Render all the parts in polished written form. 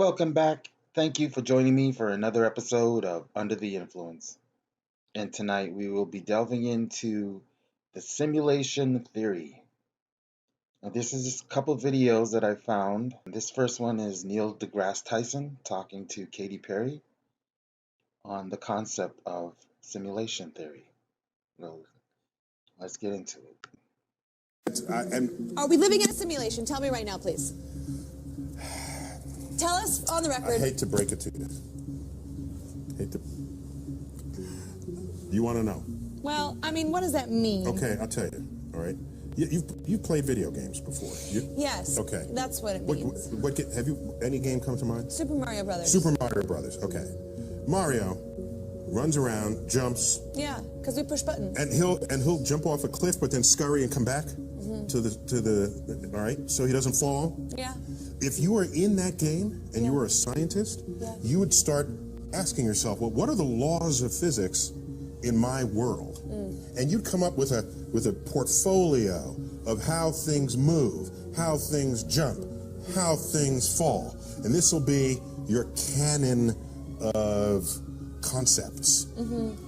Welcome back. Thank you for joining me for another episode of Under the Influence. And tonight we will be delving into the simulation theory. Now, this is just a couple videos that I found. This first one is Neil deGrasse Tyson talking to Katy Perry on the concept of simulation theory. Well, let's get into it. Are we living in a simulation? Tell me right now, please. Tell us on the record. I hate to break it to you. You want to know? Well, I mean, what does that mean? Okay, I'll tell you. All right. You've played video games before. Yes. Okay. That's what it means. Have you any game come to mind? Super Mario Brothers. Super Mario Brothers. Okay. Mario runs around, jumps. Yeah, because we push buttons. And he'll jump off a cliff, but then scurry and come back to the. All right. So he doesn't fall. Yeah. If you were in that game and you were a scientist, you would start asking yourself, well, what are the laws of physics in my world? And you'd come up with a portfolio of how things move, how things jump, how things fall. And this will be your canon of concepts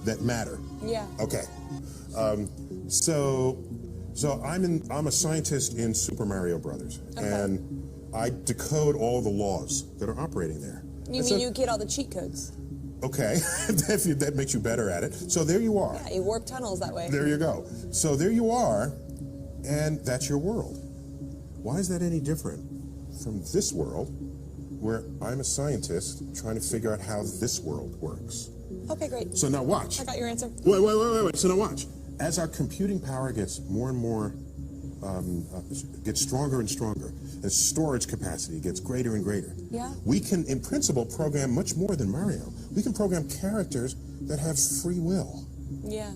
that matter. Yeah. Okay. So I'm a scientist in Super Mario Brothers, and I decode all the laws that are operating there. You mean you get all the cheat codes? Okay, that makes you better at it. So there you are. Yeah, you warp tunnels that way. There you go. So there you are, and that's your world. Why is that any different from this world, where I'm a scientist trying to figure out how this world works? Okay, great. So now watch. I got your answer. Wait. So now watch. As our computing power gets more and more, gets stronger and stronger, and storage capacity gets greater and greater, we can, in principle, program much more than Mario. We can program characters that have free will. Yeah.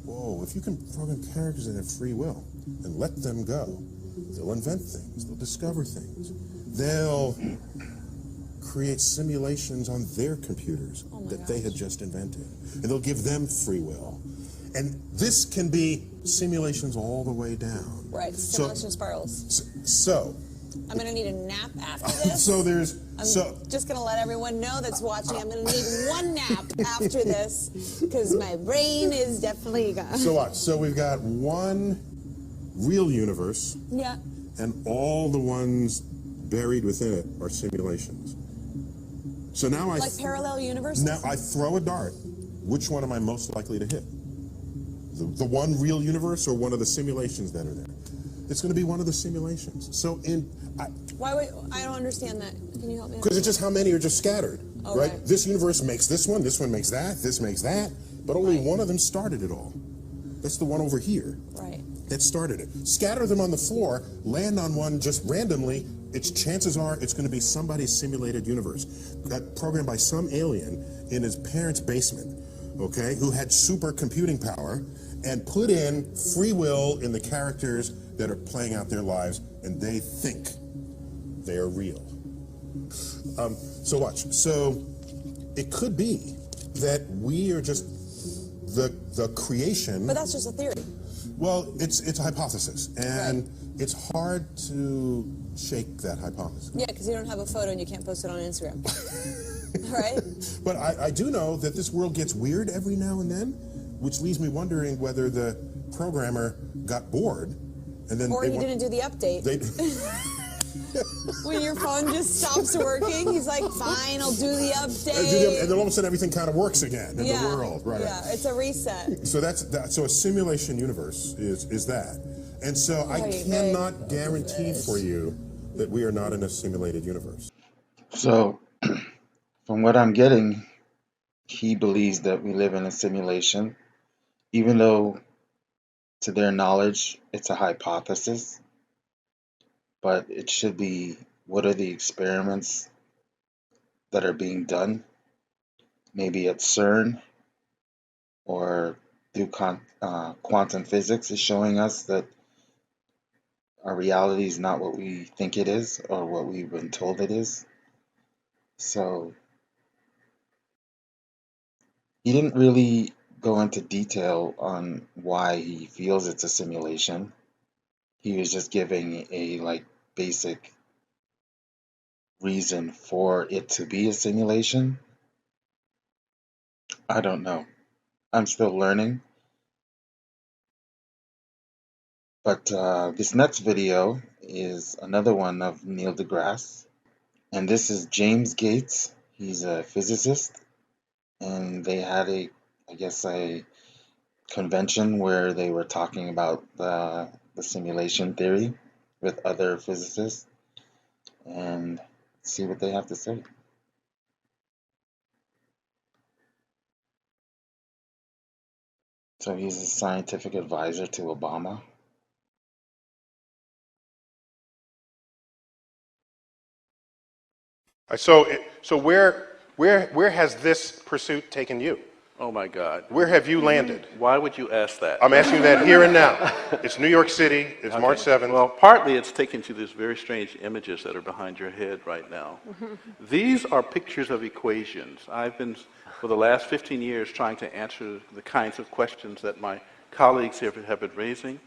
Whoa, if you can program characters that have free will and let them go, they'll invent things, they'll discover things, they'll create simulations on their computers that they had just invented, and they'll give them free will. And this can be simulations all the way down. Right, simulation spirals. So I'm going to need a nap after this. I'm just going to let everyone know that's watching, I'm going to need one nap after this, because my brain is definitely gone. So watch. So we've got one real universe. Yeah. And all the ones buried within it are simulations. So now like parallel universes? Now I throw a dart. Which one am I most likely to hit? The one real universe or one of the simulations that are there? It's going to be one of the simulations. So Why? I don't understand that. Can you help me? Because it's just how many are just scattered, right? This universe makes this one makes that, this makes that, but only one of them started it all. That's the one over here. Right. That started it. Scatter them on the floor, land on one just randomly. Chances are it's going to be somebody's simulated universe, programmed by some alien in his parents' basement, okay, who had super computing power and put in free will in the characters that are playing out their lives, and they think they are real. So watch. So it could be that we are just the creation. But that's just a theory. Well, it's a hypothesis, and it's hard to shake that hypothesis. Yeah, because you don't have a photo and you can't post it on Instagram. Right? But I do know that this world gets weird every now and then, which leaves me wondering whether the programmer got bored, and then he didn't do the update. When your phone just stops working, he's like, fine, I'll do the update. And then all of a sudden everything kind of works again in the world, right? Yeah, it's a reset. So so a simulation universe is that. And so I cannot guarantee for you that we are not in a simulated universe. So, from what I'm getting, he believes that we live in a simulation, even though, to their knowledge, it's a hypothesis. But it should be, what are the experiments that are being done? Maybe at CERN or through quantum physics is showing us that our reality is not what we think it is or what we've been told it is. So he didn't really go into detail on why he feels it's a simulation. He was just giving a basic reason for it to be a simulation? I don't know. I'm still learning. But this next video is another one of Neil deGrasse. And this is James Gates. He's a physicist. And they had I guess, a convention where they were talking about the simulation theory with other physicists. And see what they have to say. So he's a scientific advisor to Obama. So where has this pursuit taken you? Oh my God. Where have you landed? Why would you ask that? I'm asking you that here and now. It's New York City. It's March 7th. Well, partly it's taken to these very strange images that are behind your head right now. These are pictures of equations. I've been, for the last 15 years, trying to answer the kinds of questions that my colleagues here have been raising.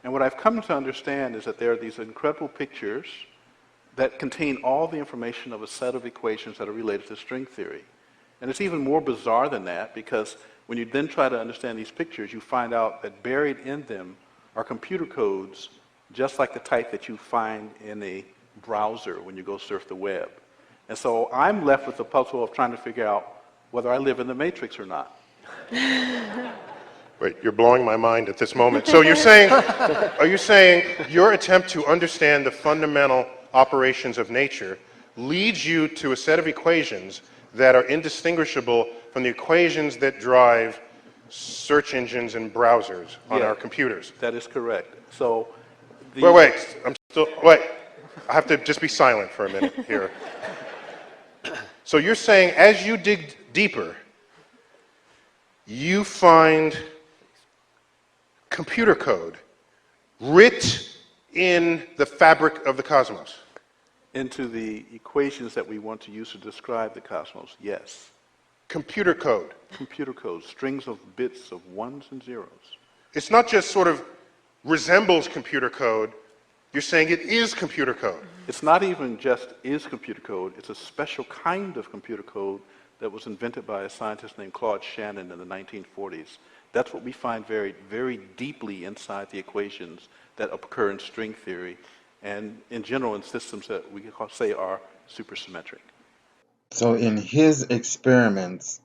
And what I've come to understand is that there are these incredible pictures that contain all the information of a set of equations that are related to string theory. And it's even more bizarre than that, because when you then try to understand these pictures, you find out that buried in them are computer codes just like the type that you find in a browser when you go surf the web. And so I'm left with the puzzle of trying to figure out whether I live in the matrix or not. Wait, you're blowing my mind at this moment. So you're saying, are you saying your attempt to understand the fundamental operations of nature leads you to a set of equations that are indistinguishable from the equations that drive search engines and browsers on our computers? That is correct. So Wait, I have to just be silent for a minute here. So you're saying as you dig deeper, you find computer code writ in the fabric of the cosmos? into the equations that we want to use to describe the cosmos, yes. Computer code. Computer code, strings of bits of ones and zeros. It's not just sort of resembles computer code. You're saying it is computer code. It's not even just is computer code, it's a special kind of computer code that was invented by a scientist named Claude Shannon in the 1940s. That's what we find very, very deeply inside the equations that occur in string theory and in general in systems that we say are supersymmetric. So in his experiments,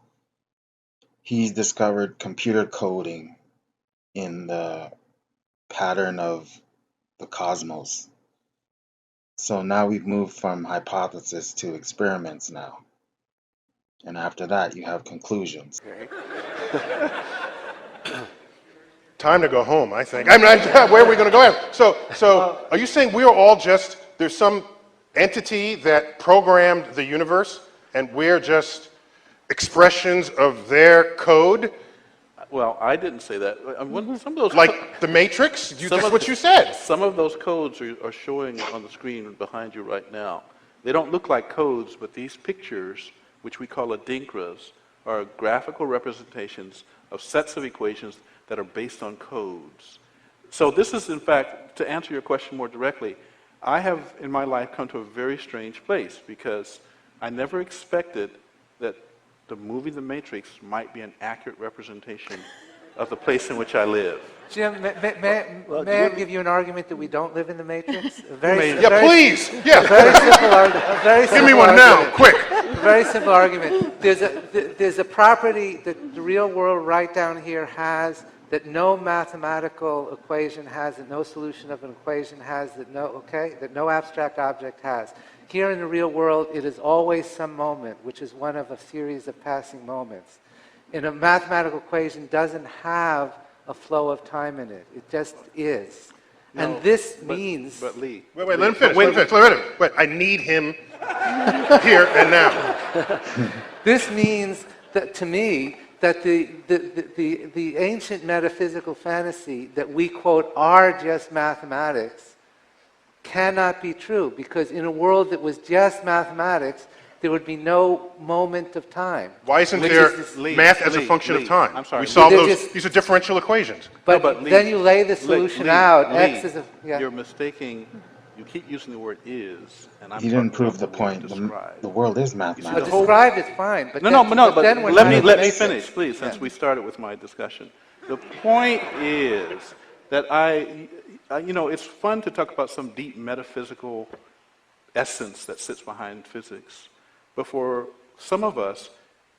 he's discovered computer coding in the pattern of the cosmos. So now we've moved from hypothesis to experiments now. And after that, you have conclusions. Time to go home, I think. Where are we going to go? So are you saying we're all just, there's some entity that programmed the universe and we're just expressions of their code? Well, I didn't say that. Some of those Like the Matrix? That's what you said. Some of those codes are showing on the screen behind you right now. They don't look like codes, but these pictures, which we call adinkras, are graphical representations of sets of equations that are based on codes. So this is, in fact, to answer your question more directly, I have in my life come to a very strange place because I never expected that the movie The Matrix might be an accurate representation of the place in which I live. Jim, may I give you an argument that we don't live in the Matrix? Please. Yeah. Give me one now, quick. A very simple argument. There's a property that the real world right down here has that no mathematical equation has, that no solution of an equation has, that no abstract object has. Here in the real world, it is always some moment, which is one of a series of passing moments. And a mathematical equation doesn't have a flow of time in it. It just is. No, and this means... But Lee... Wait, let him finish. Wait, I need him here and now. This means that, to me, that the ancient metaphysical fantasy that we quote are just mathematics cannot be true, because in a world that was just mathematics, there would be no moment of time. Why isn't there math as a function of time? I'm sorry. We solve those. These are differential equations. But then you lay the solution out. X is a... You're mistaking You keep using the word is, and I'm He didn't talking prove about the the word point. describe. The world is You see, Well, the whole mathematical. described is fine, but no, no, no, but then but we're not in the let me matrix. finish, please, Yeah. since we started with my discussion. The point is that it's fun to talk about some deep metaphysical essence that sits behind physics. But for some of us,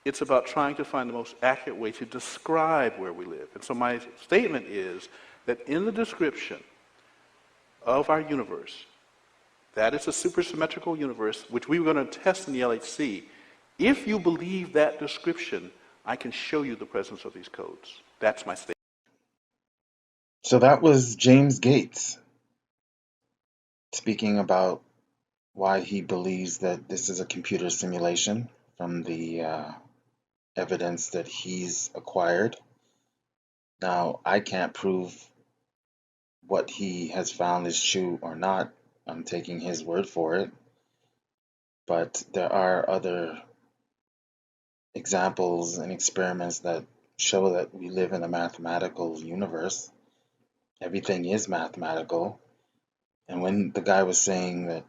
it's about trying to find the most accurate way to describe where we live. And so my statement is that in the description of our universe, that is a supersymmetrical universe, which we were going to test in the LHC. If you believe that description, I can show you the presence of these codes. That's my statement. So that was James Gates speaking about why he believes that this is a computer simulation from the evidence that he's acquired. Now, I can't prove what he has found is true or not. I'm taking his word for it. But there are other examples and experiments that show that we live in a mathematical universe. Everything is mathematical. And when the guy was saying that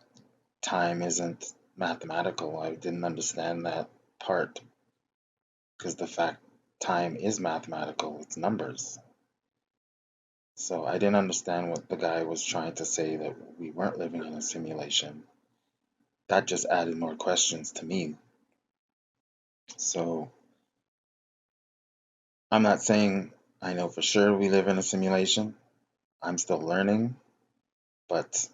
time isn't mathematical, I didn't understand that part, because the fact time is mathematical, it's numbers. So I didn't understand what the guy was trying to say, that we weren't living in a simulation. That just added more questions to me. So I'm not saying I know for sure we live in a simulation. I'm still learning, but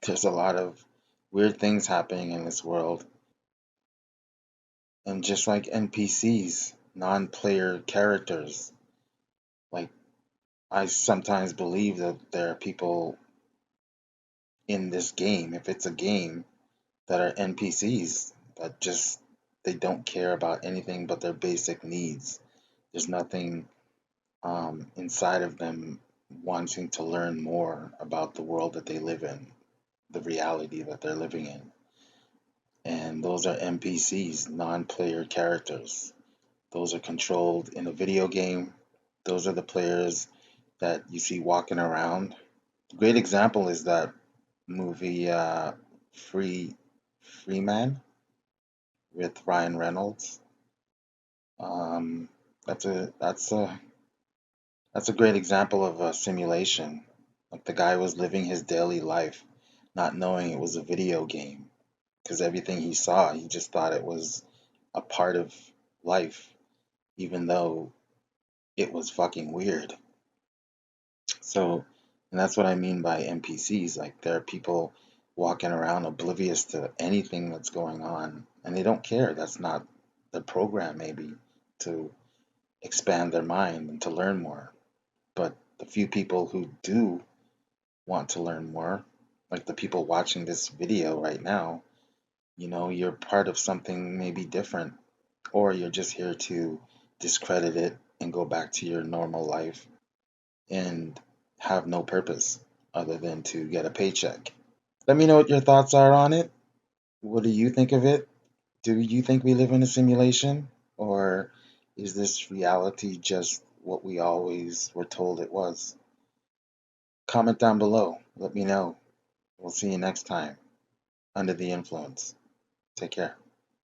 there's a lot of weird things happening in this world. And just like NPCs, non-player characters, like I sometimes believe that there are people in this game, if it's a game, that are NPCs that just they don't care about anything but their basic needs. There's nothing inside of them wanting to learn more about the world that they live in, the reality that they're living in. And those are NPCs, non-player characters. Those are controlled in a video game. Those are the players that you see walking around. A great example is that movie Free Man with Ryan Reynolds. Um, that's a great example of a simulation. Like the guy was living his daily life, not knowing it was a video game, because everything he saw, he just thought it was a part of life, even though it was fucking weird. So, and that's what I mean by NPCs. Like there are people walking around oblivious to anything that's going on, and they don't care. That's not their program, maybe, to expand their mind and to learn more. But the few people who do want to learn more, like the people watching this video right now, you're part of something maybe different, or you're just here to discredit it and go back to your normal life and have no purpose other than to get a paycheck. Let me know what your thoughts are on it. What do you think of it? Do you think we live in a simulation? Or is this reality just what we always were told it was? Comment down below. Let me know. We'll see you next time. Under the Influence. Take care.